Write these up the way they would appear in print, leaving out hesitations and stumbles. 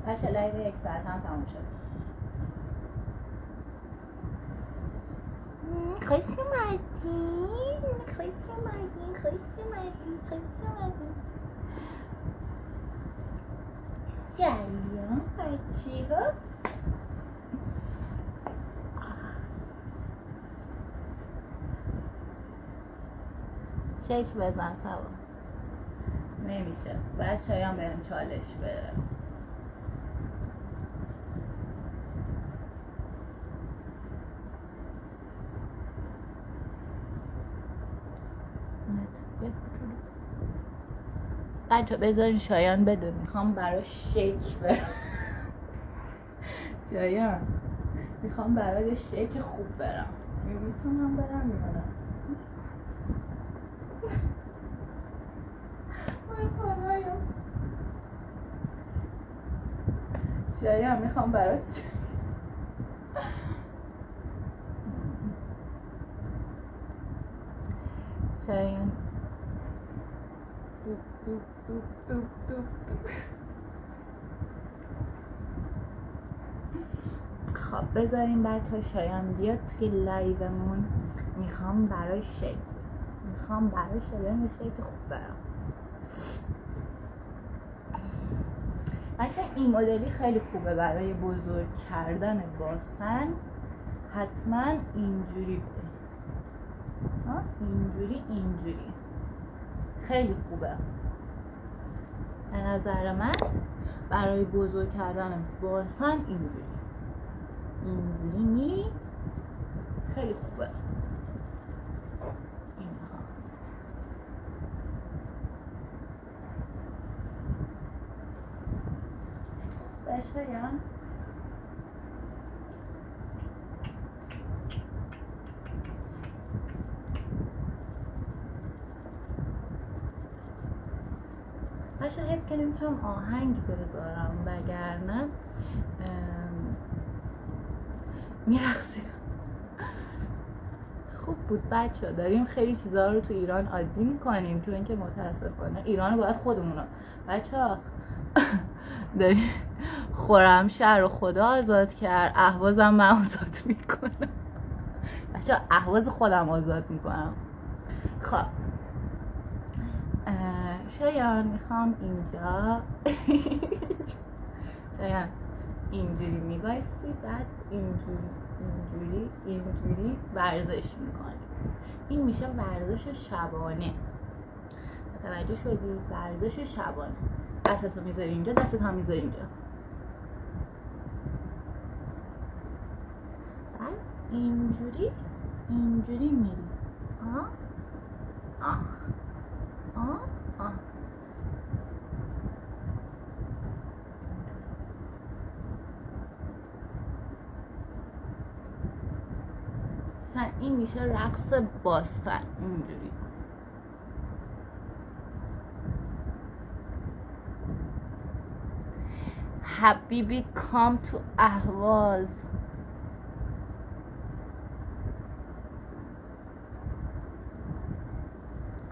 بچه لایو 1 ساعت هم تموم شد. خوش اومدین. سلام بچه ها. شیک بزن سوا. نمیشه، باید شایان بهم چالش بره. بچه بذارین شایان بده، میخوام براش شیک برم. شایان میخوام برای شیک خوب برم. میتونم برم یا نه؟ شایان میخوام برات شایان خب بذارین بچه شایان بیاد توی لایومون. میخوام برای شیک شایان شیک خوب برم. بچه این مدلی خیلی خوبه برای بزرگ کردن باسن. حتما اینجوری اینجوری خیلی خوبه به نظر من برای بزرگ کردن باسن. اینجوری میری خیلی خوبه. شایان بچه حیف که نمیتونم آهنگ بذارم وگرنه میرقصیدم. خوب بود بچه. داریم خیلی چیزها رو تو ایران عادی میکنیم، تو اینکه متاسفانه ایران رو باید خودمون بچه داریم. خرمشهر رو خدا آزاد کرد، اهوازم من آزاد میکنم. بچه اهواز خودم آزاد میکنم. خب شایان میخوام اینجا شایان اینجوری میبایستی، بعد اینجوری ورزش میکنی. این میشه ورزش شبانه. متوجه شدی؟ ورزش شبانه. دستتو میذاری اینجا، دستت هم میذاری اینجا، بعد اینجوری میری. این میشه رقص باستن. اینجوری حبیبی کام تو اهواز.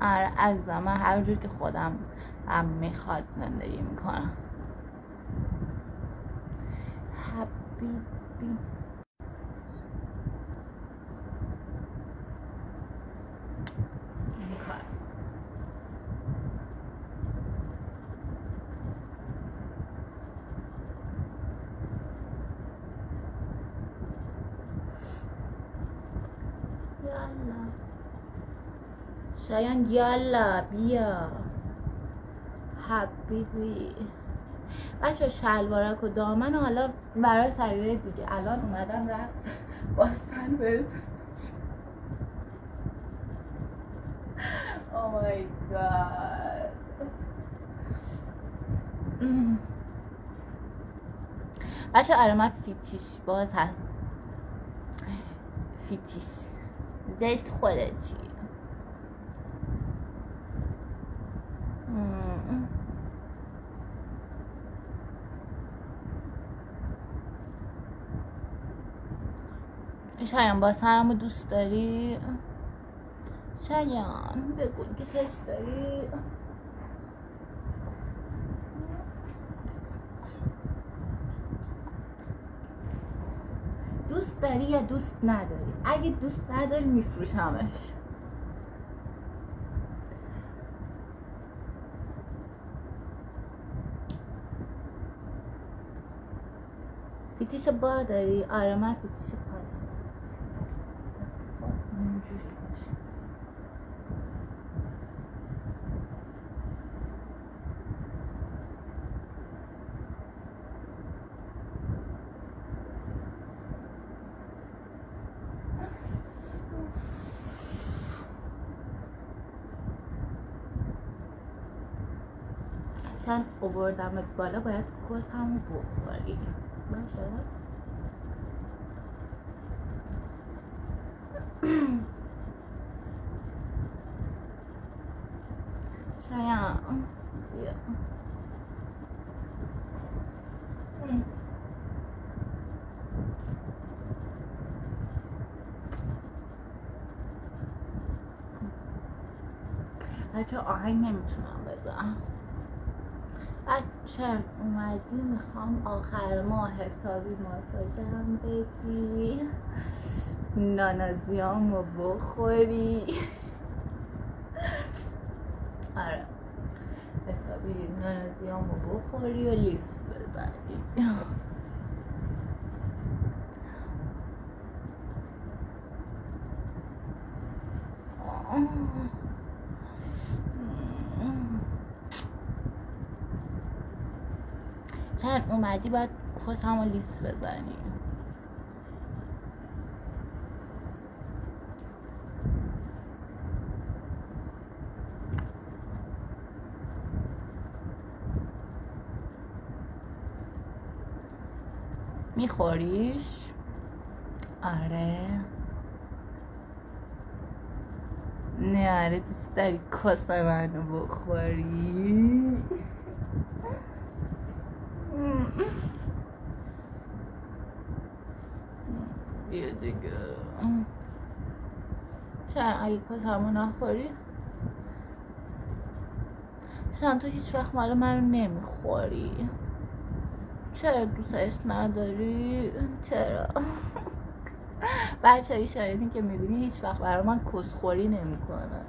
آره عزیزم، من هر جور که خودم هم میخواد زندگی میکنم. حبیبی شایان یالا بیا حبیبی. بچه شلوارک و دامن و حالا برای سریعه دیگه. الان اومدم رقص باستن بهتون. Oh my god. بچه آره من فیتیش باز هست. فیتیش زشت خودت چی؟ شایان با سرمو دوست داری؟ شایان بگو دوستش داری؟ دوست داری یا دوست نداری؟ اگه دوست نداری میفروشمش. فیتیش با داری؟ آره من فیتیش پا دارم. اینجوری باشه. چند آوردمت بالا باید کس همو بخوری باشه؟ شاید بیا بچه آهنگ نمیتونم بزنم. بچه اومدی میخوام آخر ماه حسابی ماساژم بدی، نانازیامو بخوری. آره حسابی نانازیامو بخوری و لیست بزنی. چند اومدی باید کسمو لیست بزنی. میخوریش؟ آره نه آره دوست داری کس منو بخوری؟ بیا دیگه. شاید اگه کس همو نخوری شاید تو هیچ وقت مال منو نمیخوری. چرا دوستش نداری؟ چرا؟ بچه های شاید که میبینی هیچ وقت برای من کسخوری نمیکنه.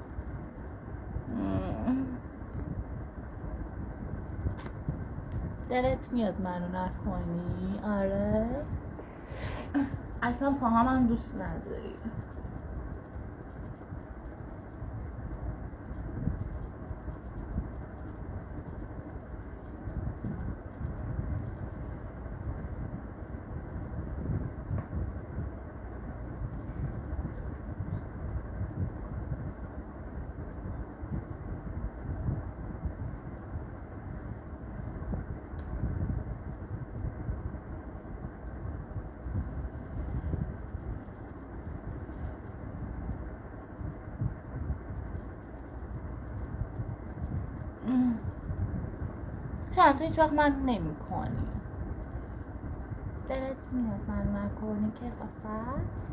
دلت میاد منو نکنی؟ آره اصلا پاهم هم دوست نداری. شاید تو هیچ وقت من نمی کنی. دلت میاد من نکنی کسافت؟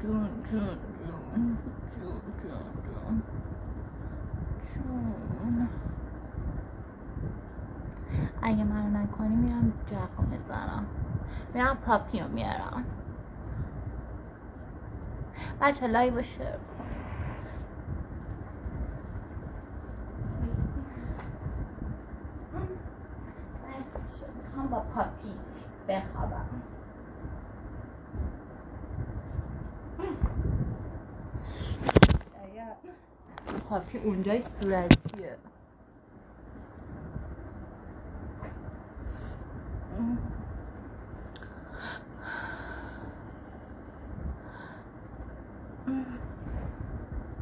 جون جون جون جون جون جون اگه من نکنی میرم جقا میزنم، میرم پاپیو میارم. بچه لایو شیر کن. میخوام با پاپی بخوابم. پاپی اونجای صورتیه.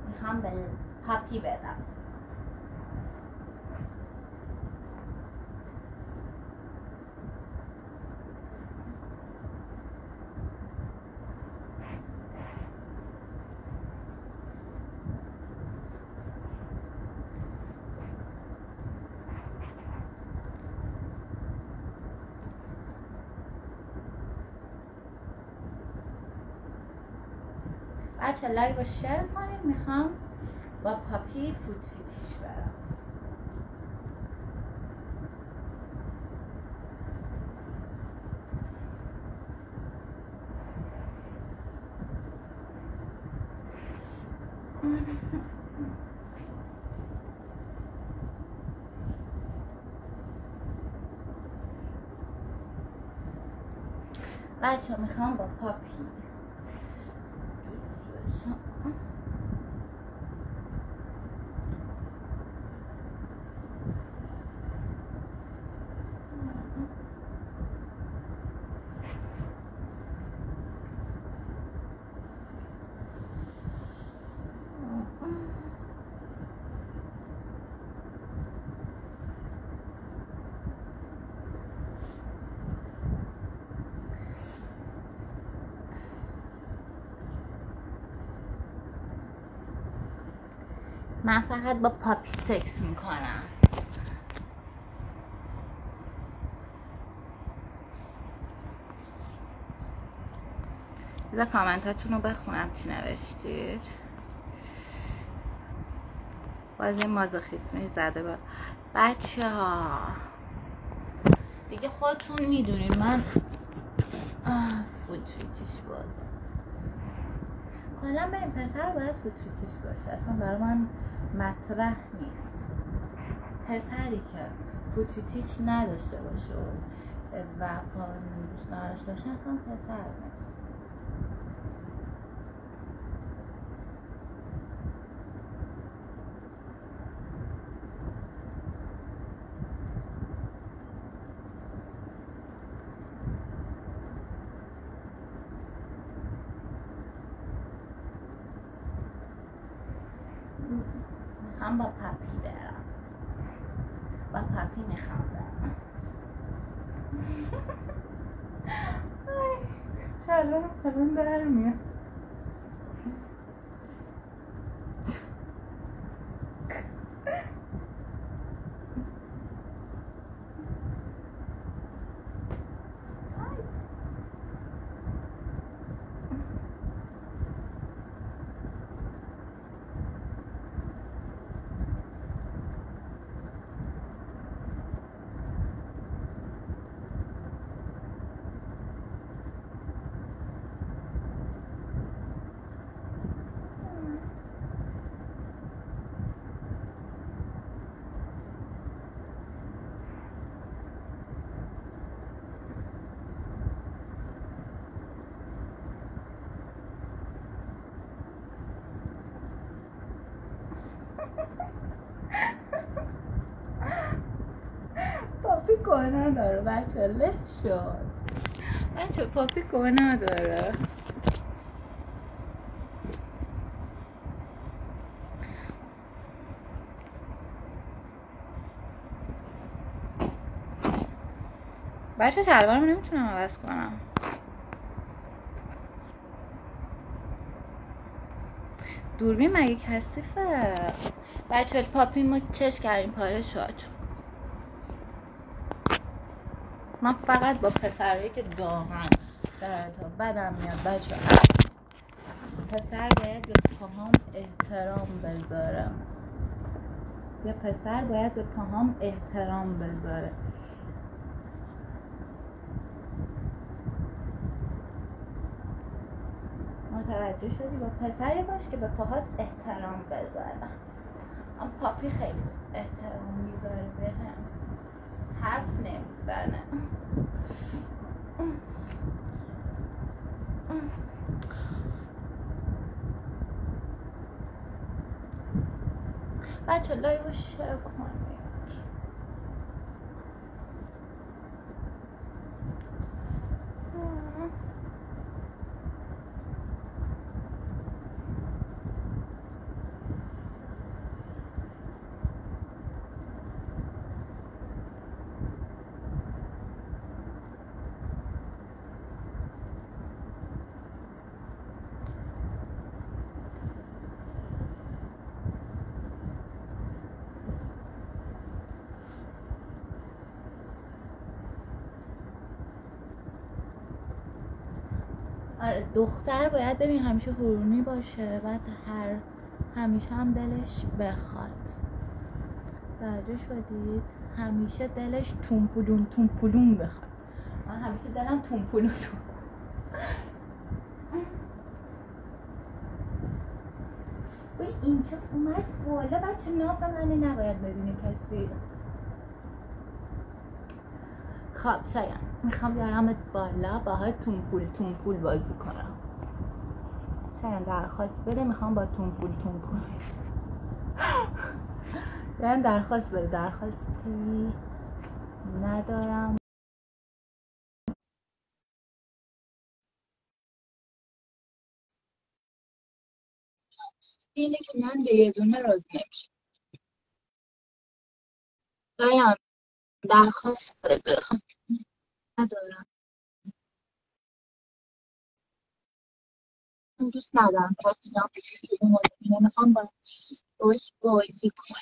میخوام به پاپی بدم. بچه لایو شیر کنید. میخوام با پاپی فوت فیتیش برم. بچه میخوام با پاپی من فقط با پاپی سکس میکنم. بذار کامنتاتون رو بخونم چی نوشتید. باز این مازوخیسمی زده با بچه ها دیگه خودتون میدونین. من فوتریتیش بازم کلا به این پسر باید فوتریتیش باشه، اصلا برای من مطرح نیست. پسری که فوتریتیش نداشته باشه و دوست نداشته باشه اصلا پسر نیست. میخوام با پاپی برم، با پاپی میخوام برم. چرا الان در میاد. پاپی گوه نداره بچه، له شد بچه، پاپی گوه نداره. بچه شلوارمو نمیتونم عوض کنم. دوربین مگه کثیفه؟ بچه پاپیمو چش کردیم پاره شد. من فقط با پسرهایی که دامن در تا بدم میاد بچه. پسر باید به پاهام احترام بذاره. یه پسر باید به پاهام احترام بذاره. متوجه شدی؟ با پسری باش که به پاهات احترام بذاره. اما پاپی خیلی احترام میذاره به هم، حرف نمیزنه. بچه لایو شیر کنید. آره دختر باید ببین همیشه حرونی باشه، بعد همیشه هم دلش بخواد. توجه شدید؟ همیشه دلش تومپولون بخواد. من همیشه دلم تومپولون. ولی اینجا اومد بالا بچه، ناف منو نباید ببینه کسی. خب شاید میخوام بیارمت بالا باهات تون پول بازی کنم. شاید درخواست بده، میخوام با تون پول یعنی درخواست بده. درخواستی ندارم. اینه که من به یه دونه راضی نمیشم. شاید درخواست بده. ندارم. دوست ندارم کسی جان بگه میخوام باش بازی کنم.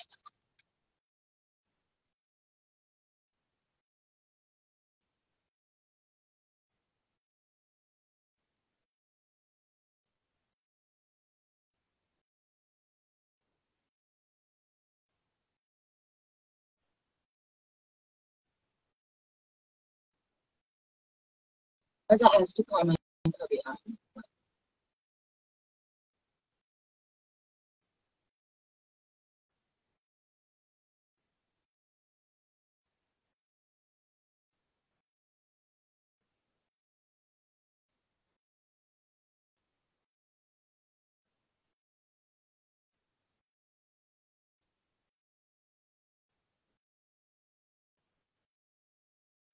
بذار از تو کامنت ها بیارم.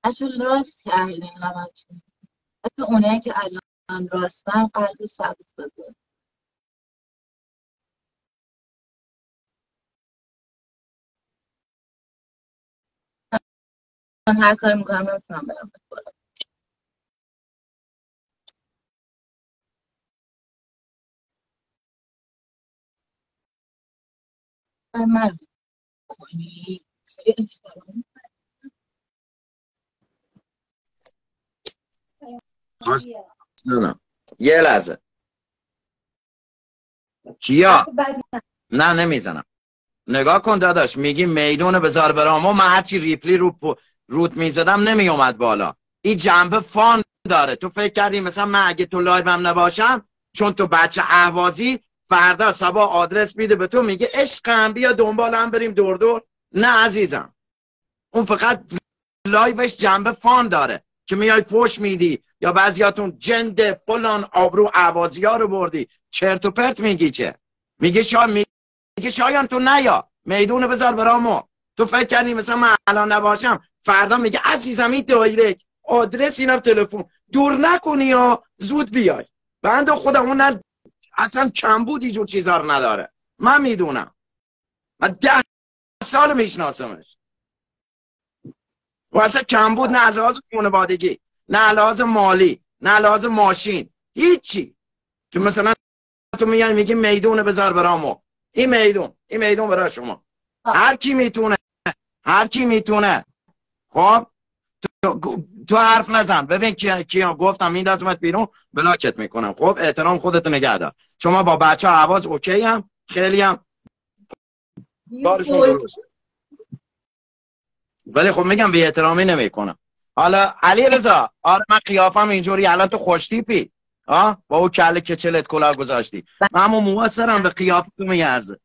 بچه راست کردین همتون. بچه اونایی که الان راستن قلب سبز بذار. من هر کاری میکنم نمیتونم برم بالا. من کنی خیلی اشتباه. نه یه لحظه کیا نه نمیزنم. نگاه کن داداش، میگی میدون بذار برامو، من هرچی ریپلی روت میزدم نمیومد بالا. این جنبه فان داره. تو فکر کردی مثلا من اگه تو لایوم نباشم چون تو بچه اهوازی فردا صبح آدرس میده به تو میگه عشقم بیا دنبالم بریم دور دور؟ نه عزیزم، اون فقط لایوش جنبه فان داره که میای فوش میدی یا بعضیاتون جند فلان آبرو اهوازی ها رو بردی چرت و پرت میگی. چه میگه شایان تو نیا میدون بذار برامو. تو فکر کردی مثلا من الان نباشم فردا میگه عزیزم این دایرکت آدرس اینم تلفن دور نکنی یا زود بیای. بنده خودم اون اصلا کمبود اینجور چیزا رو نداره. من میدونم، من 10 سال میشناسمش و اصلا کمبود نه لحاظ خانوادگی نه لحاظ مالی نه لحاظ ماشین هیچی. که مثلا تو میگی میدون بذار برامو. این میدون برای شما. هر کی میتونه. خب تو حرف نزن. ببین کیا گفتم این لازمت بیرون بلاکت میکنم. خب احترام خودت نگه دار. شما با بچه ها عواز اوکی هم خیلی هم بارشون درست، ولی خب میگم بی احترامی نمیکنم. حالا علی رضا آره من قیافم اینجوری الان تو خوش تیپی با اون کله کچلت کلاه گذاشتی. من همون موثرم به قیافت میارزه.